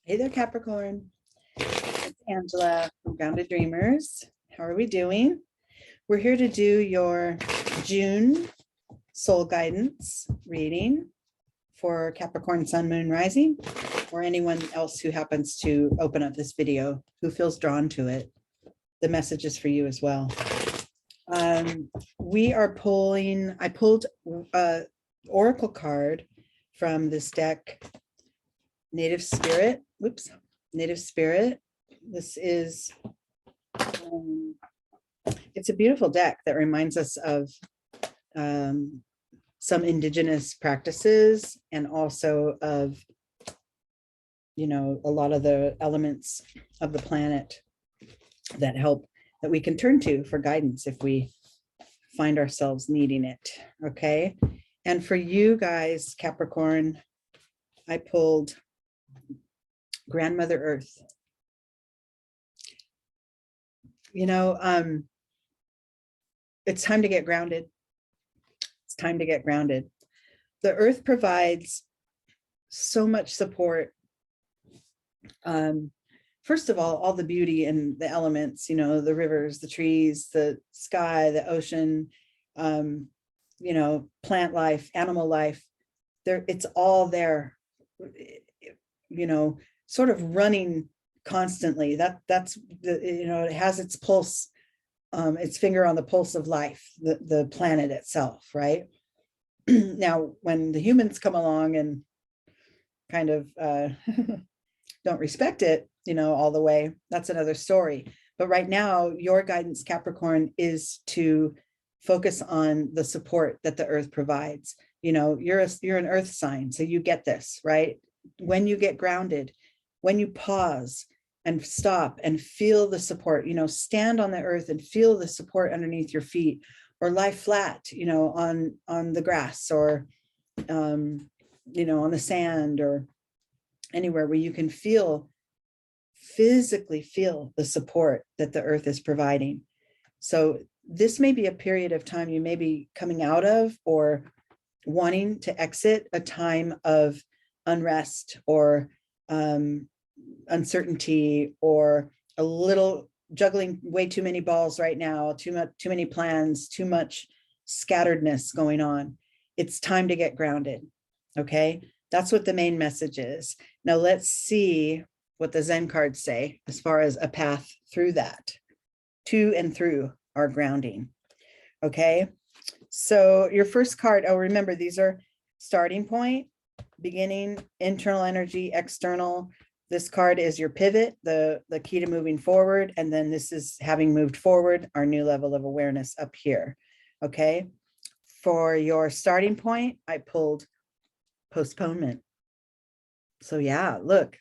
Hey there, Capricorn. It's Angela from Grounded Dreamers. How are we doing? We're here to do your June soul guidance reading for Capricorn Sun, Moon, Rising, or anyone else who happens to open up this video who feels drawn to it. The message is for you as well. We are pulling, I pulled an oracle card from this deck, Native Spirit. Native Spirit. This is, it's a beautiful deck that reminds us of some indigenous practices and also of, you know, a lot of the elements of the planet that we can turn to for guidance if we find ourselves needing it. Okay. And for you guys, Capricorn, I pulled Grandmother Earth. You know, it's time to get grounded. It's time to get grounded. The earth provides so much support. First of all the beauty and the elements, you know, the rivers, the trees, the sky, the ocean, you know, plant life, animal life, there, it's all there, you know, sort of running constantly. That's the, you know, it has its pulse, its finger on the pulse of life, the planet itself, right? Now, when the humans come along and kind of don't respect it, you know, all the way, that's another story. But right now, your guidance, Capricorn, is to focus on the support that the earth provides. You know, you're an earth sign, so you get this, right? When you get grounded, when you pause and stop and feel the support, you know, stand on the earth and feel the support underneath your feet, or lie flat, you know, on the grass, or you know, on the sand, or anywhere where you can physically feel the support that the earth is providing. So this may be a period of time you may be coming out of or wanting to exit a time of unrest or uncertainty, or a little juggling way too many balls right now, too many plans, too much scatteredness going on. It's time to get grounded. Okay, that's what the main message is. Now let's see what the Zen cards say as far as a path through that, to and through our grounding. Okay, so your first card, oh, remember, these are starting point, beginning, internal energy, external. This card is your pivot, the key to moving forward. And then this is having moved forward, our new level of awareness up here. Okay. For your starting point, I pulled postponement. So yeah, look,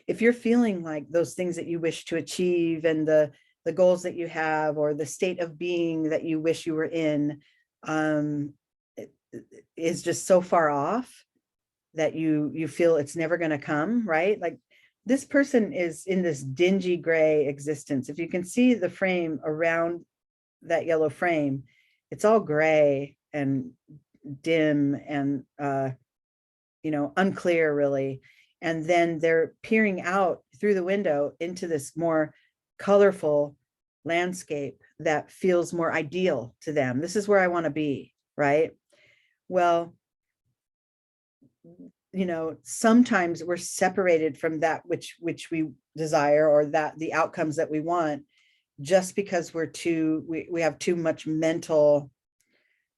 if you're feeling like those things that you wish to achieve and the goals that you have, or the state of being that you wish you were in, is just so far off that you feel it's never going to come, right? Like, this person is in this dingy gray existence. If you can see the frame around that yellow frame, it's all gray and dim and you know, unclear really. And then they're peering out through the window into this more colorful landscape that feels more ideal to them. This is where I want to be, right? Well, you know, sometimes we're separated from that which we desire, or that the outcomes that we want, just because we have too much mental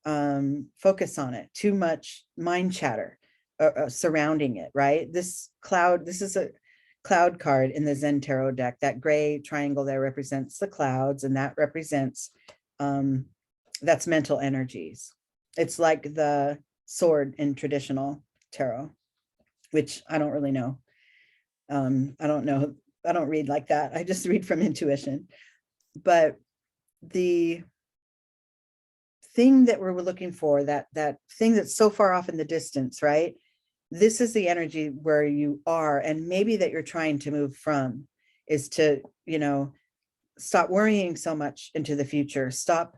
focus on it, too much mind chatter surrounding it, right? This is a cloud card in the Zen Tarot deck. That gray triangle there represents the clouds, and that represents that's mental energies. It's like the sword in traditional tarot, which I don't really know. I don't know. I don't read like that. I just read from intuition. But the thing that we're looking for, that thing that's so far off in the distance, right? This is the energy where you are, and maybe that you're trying to move from, is to, you know, stop worrying so much into the future. Stop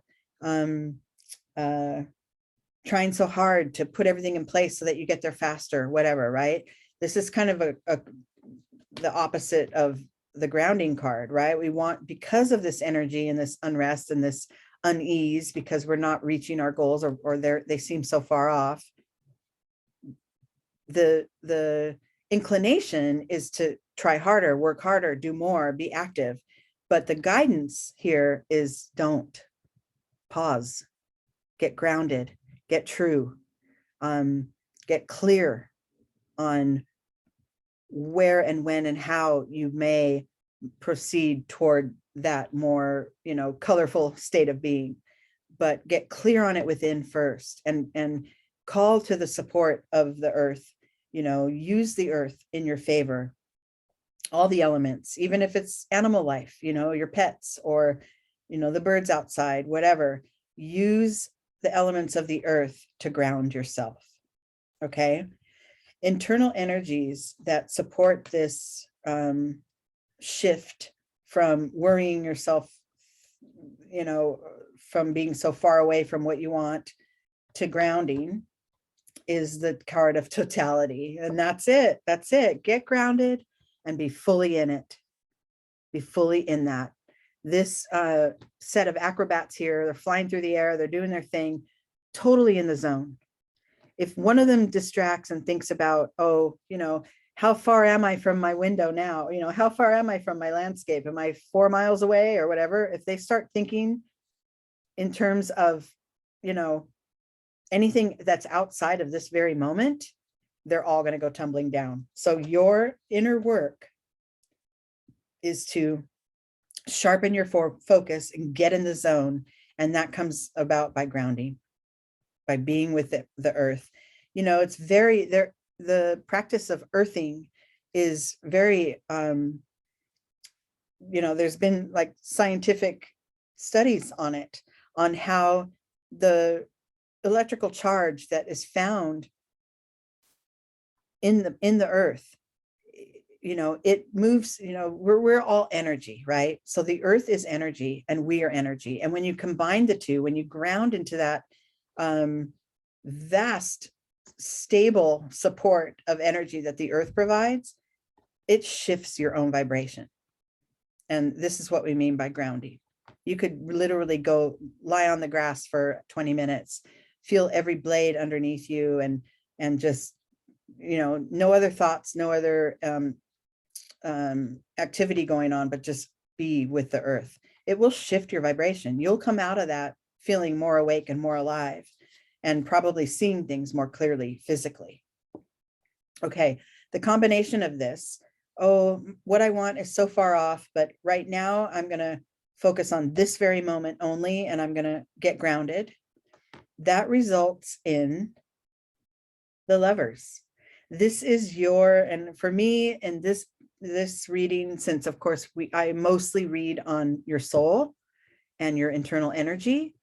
trying so hard to put everything in place so that you get there faster, whatever, right? This is kind of the opposite of the grounding card, right? We want, because of this energy and this unrest and this unease, because we're not reaching our goals, or they seem so far off. The inclination is to try harder, work harder, do more, be active. But the guidance here is don't. Pause, get grounded, get true, get clear on where and when and how you may proceed toward that more, colorful state of being. But get clear on it within first, and call to the support of the earth. Use the earth in your favor, all the elements, even if it's animal life, your pets, or the birds outside, whatever. Use the elements of the earth to ground yourself. Okay. Internal energies that support this shift from worrying yourself, from being so far away from what you want, to grounding, is the card of totality. And that's it. Get grounded and be fully in it. Be fully in that. This set of acrobats here, they're flying through the air, they're doing their thing, totally in the zone. If one of them distracts and thinks about, how far am I from my window now? How far am I from my landscape? Am I 4 miles away or whatever? If they start thinking in terms of, anything that's outside of this very moment, they're all going to go tumbling down. So your inner work is to sharpen your focus and get in the zone. And that comes about by grounding, by being with the earth. It's very, the practice of earthing is very, there's been like scientific studies on it, on how the electrical charge that is found in the earth, it moves, we're all energy, right? So the earth is energy and we are energy. And when you combine the two, when you ground into that vast, stable support of energy that the earth provides, it shifts your own vibration. And this is what we mean by grounding. You could literally go lie on the grass for 20 minutes, feel every blade underneath you, and just, no other thoughts, no other activity going on, but just be with the earth. It will shift your vibration. You'll come out of that feeling more awake and more alive, and probably seeing things more clearly physically. Okay, the combination of this, what I want is so far off, but right now I'm going to focus on this very moment only, and I'm going to get grounded. That results in the Lovers. This is and for me in this reading, since of course I mostly read on your soul and your internal energy,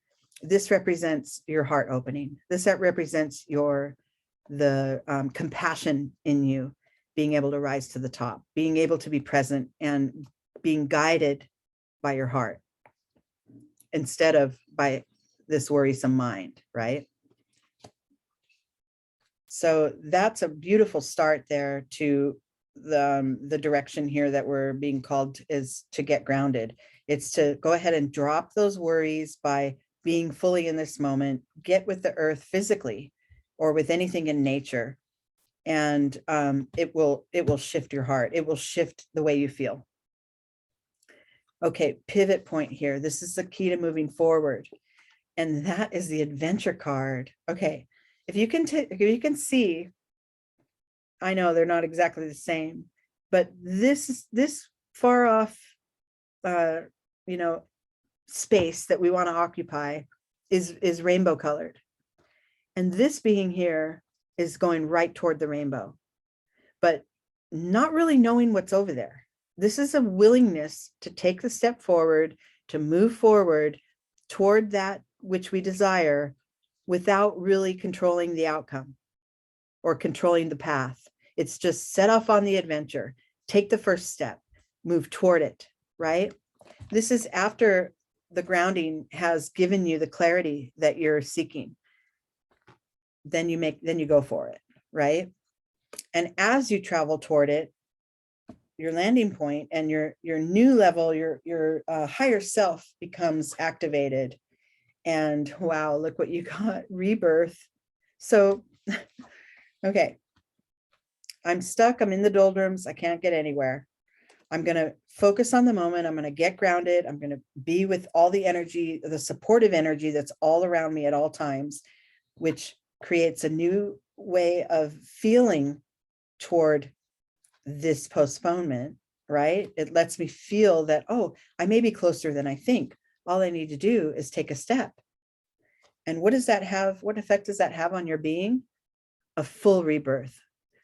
this represents your heart opening. This represents the compassion in you, being able to rise to the top, being able to be present and being guided by your heart instead of by this worrisome mind, right? So that's a beautiful start there to the direction here that we're being called is to get grounded. It's to go ahead and drop those worries by being fully in this moment, get with the earth physically or with anything in nature. And it will shift your heart. It will shift the way you feel. Okay, pivot point here. This is the key to moving forward. And that is the adventure card. Okay, if you can see, I know they're not exactly the same, but this far off, space that we want to occupy is rainbow colored. And this being here is going right toward the rainbow, but not really knowing what's over there. This is a willingness to take the step forward, to move forward toward that which we desire without really controlling the outcome or controlling the path. It's just set off on the adventure, take the first step, move toward it, right? This is after the grounding has given you the clarity that you're seeking. Then you go for it, right? And as you travel toward it, your landing point and your new level, your higher self becomes activated. And wow, look what you got, rebirth. So, okay, I'm stuck, I'm in the doldrums, I can't get anywhere. I'm going to focus on the moment. I'm going to get grounded. I'm going to be with all the energy, the supportive energy that's all around me at all times, which creates a new way of feeling toward this postponement, right? It lets me feel that, oh, I may be closer than I think. All I need to do is take a step. And what does that have? What effect does that have on your being? A full rebirth.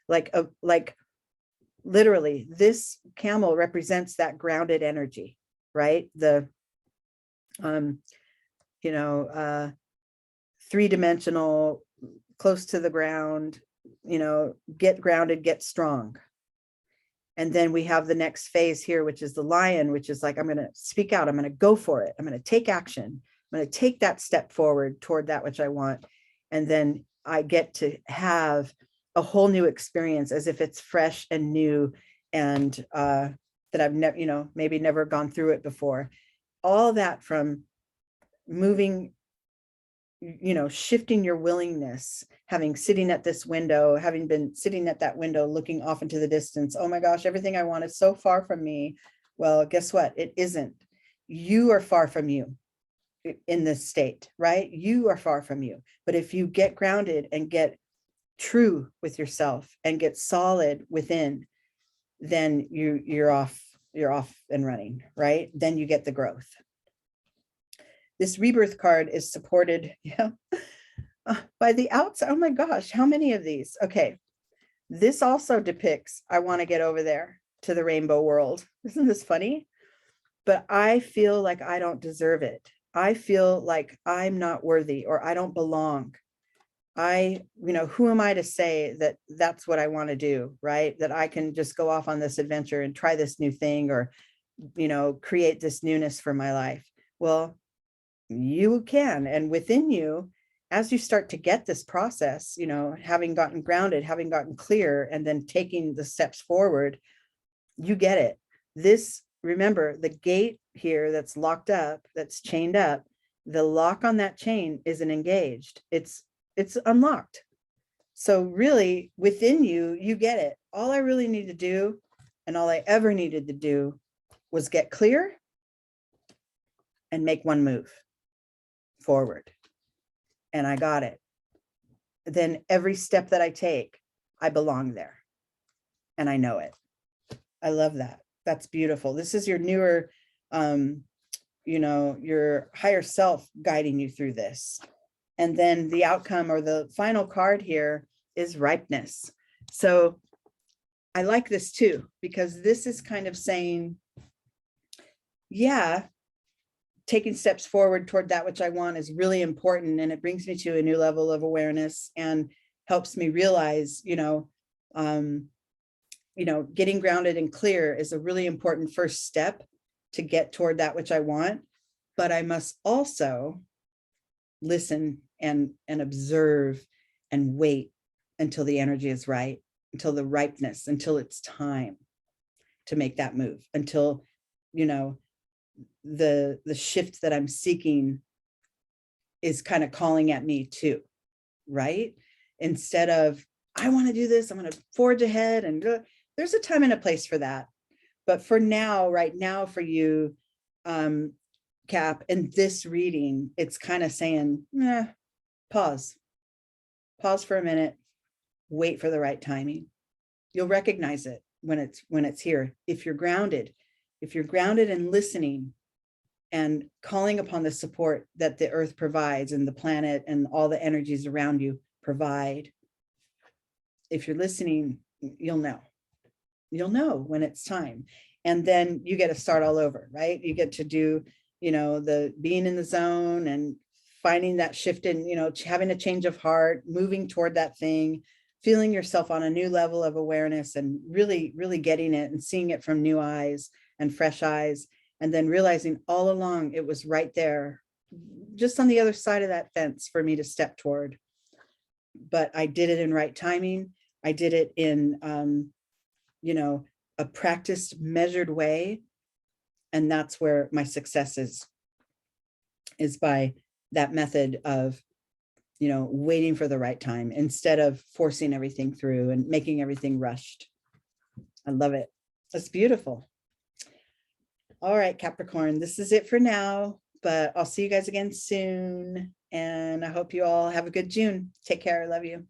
Like literally, this camel represents that grounded energy, right? The three-dimensional, close to the ground, get grounded, get strong. And then we have the next phase here, which is the lion, which is like, I'm going to speak out, I'm going to go for it, I'm going to take action, I'm going to take that step forward toward that which I want. And then I get to have a whole new experience as if it's fresh and new, and that I've never, maybe never gone through it before. All that from moving, shifting your willingness, sitting at this window, having been sitting at that window, looking off into the distance. Oh my gosh, everything I want is so far from me. Well, guess what? It isn't. You are far from you in this state, right? You are far from you. But if you get grounded and get true with yourself and get solid within, then you're off and running, right? Then you get the growth. This rebirth card is supported by the outside. Oh my gosh, how many of these? Okay, this also depicts, I want to get over there to the rainbow world. Isn't this funny? But I feel like I don't deserve it. I feel like I'm not worthy, or I don't belong. Who am I to say that that's what I want to do, right? That I can just go off on this adventure and try this new thing, or, create this newness for my life. Well, you can. And within you, as you start to get this process, having gotten grounded, having gotten clear, and then taking the steps forward, you get it. Remember, the gate here that's locked up, that's chained up, the lock on that chain isn't engaged. It's unlocked. So really within you, you get it. All I really need to do, and all I ever needed to do, was get clear and make one move forward. And I got it. Then every step that I take, I belong there. And I know it. I love that. That's beautiful. This is your newer, your higher self guiding you through this. And then the outcome, or the final card here, is ripeness. So I like this too, because this is kind of saying, yeah, taking steps forward toward that which I want is really important. And it brings me to a new level of awareness and helps me realize, getting grounded and clear is a really important first step to get toward that which I want. But I must also listen and observe and wait until the energy is right, until the ripeness, until it's time to make that move, until, the shift that I'm seeking is kind of calling at me too, right? Instead of, I want to do this, I'm going to forge ahead, and there's a time and a place for that. But for now, right now for you, Cap, in this reading, it's kind of saying, pause for a minute, wait for the right timing. You'll recognize it when it's here. If you're grounded and listening and calling upon the support that the earth provides, and the planet and all the energies around you provide. If you're listening, you'll know when it's time. And then you get to start all over, right? You get to do, the being in the zone and finding that shift in, having a change of heart, moving toward that thing, feeling yourself on a new level of awareness, and really, really getting it and seeing it from new eyes and fresh eyes. And then realizing all along it was right there, just on the other side of that fence for me to step toward. But I did it in right timing. I did it in, you know, a practiced, measured way. And that's where my success is by that method of, you know, waiting for the right time instead of forcing everything through and making everything rushed. I love it. That's beautiful. All right, Capricorn, this is it for now, but I'll see you guys again soon. And I hope you all have a good June. Take care. I love you.